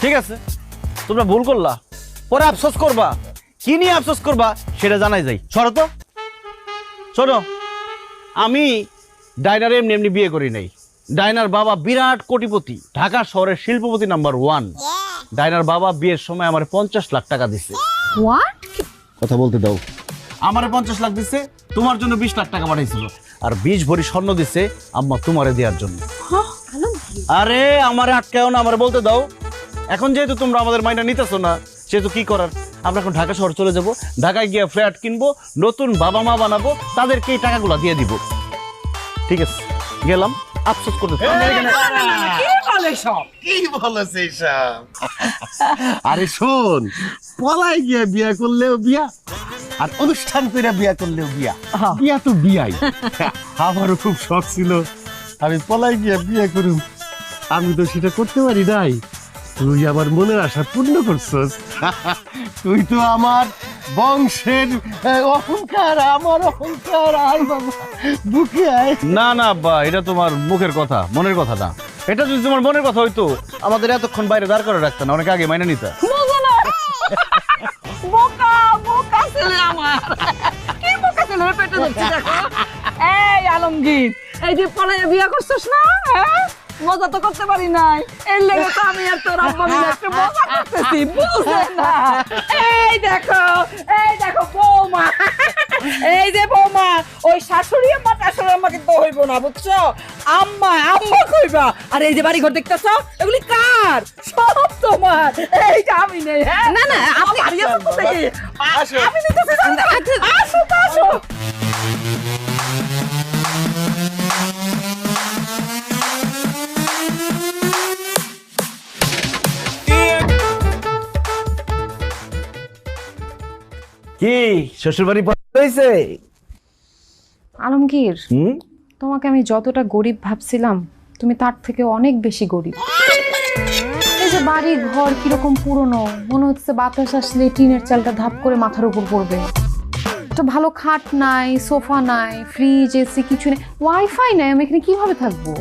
ঠিক আছে, তোমরা ভুল করলা, পরে আফসোস করবা। কি নিয়ে আফসোস করবা সেটা জানাই যাই। সরো তো, শোনো, আমি ডাইনার এমনি এমনি বিয়ে করি নাই। ডাইনার বাবা বিরাট কোটিপতি, ঢাকা শহরের শিল্পপতি নাম্বার 1। ডাইনার বাবা বিয়ের সময় আমার 50 লাখ টাকা দিছে। হোয়াট? কথা বলতে দাও। আমারে 50 লাখ দিছে, তোমার জন্য 20 লাখ টাকা পাঠাইছিল, আর 20 ভরি স্বর্ণ দিছে আম্মা তোমারে দেওয়ার জন্য। আরে আমারে আটকাও না, আমারে বলতে দাও। এখন যেহেতু তোমরা আমাদের মাইনা নিতেছো না, সেহেতু কি করার, আমরা এখন ঢাকা শহর চলে যাব, ঢাকায় গিয়ে ফ্ল্যাট কিনবো, নতুন বাবা মা বানাবো, তাদেরকে এই টাকাগুলো দিয়ে দিব। ঠিক আছে, গেলাম। আফসোস করতে কি বলেছে সব? আরে শোন, পলাই গিয়া বিয়া করলেও বিয়া, আর অনুষ্ঠান করে বিয়া করলেও বিয়া। বিয়া তো বিয়াই। আমারও খুব শখ ছিল আমি পলাই গিয়া বিয়া করুম, আমি তো সেটা করতে পারি নাই। তুই আমার মনের আশা পূর্ণ করছস। তুই তো আমার বংশের অহংকার, আমার অহংকার। আয় বাবা, বুকে আয়। না না আব্বা, এটা তোমার মুখের কথা, মনের কথা না। এটা যদি তোমার মনের কথা হইতো, আমাদের এতক্ষণ বাইরে দাঁড় করে রাখতে না, অনেক আগে মাইনা নিতা। বোকা বোকা ছেলে আমার, কি বোকা ছেলে পেটে ধরছে দেখো। এই আলমগীর, এই যে পলাইয়া বিয়া করছিস না, হ্যাঁ? মজা তো করতে পারি নাই, এর লেগে তো আমি আর তোর আব্বা মিলে একটা মজা করতেছি, বুঝলে না? এই দেখো বৌমা, এই যে বৌমা, ওই শাশুড়ি আম্মা টাশুড়ি আম্মা কিন্তু হইব না, বুঝছো? আম্মা আম্মা কইবা। আর এই যে বাড়ি ঘর দেখতেছো, এগুলি কার? সব তোমার। এই যে আমি নেই, হ্যাঁ? না না, আপনি হারিয়ে তো দেখি আমি নিতেছি। আসো তো, আসো। কি শ্বশুর বাড়ি হয়েছে? আলমগীর, তোমাকে আমি যতটা গরিব ভাবছিলাম, তুমি তার থেকে অনেক বেশি গরিব। এই যে বাড়ি ঘর কিরকম পুরনো, মনে হচ্ছে বাতাস আসলে টিনের চালটা ধাপ করে মাথার উপর পড়বে। একটা ভালো খাট নাই, সোফা নাই, ফ্রিজ, এসি কিছু নেই, ওয়াইফাই নাই, আমি এখানে কিভাবে থাকবো?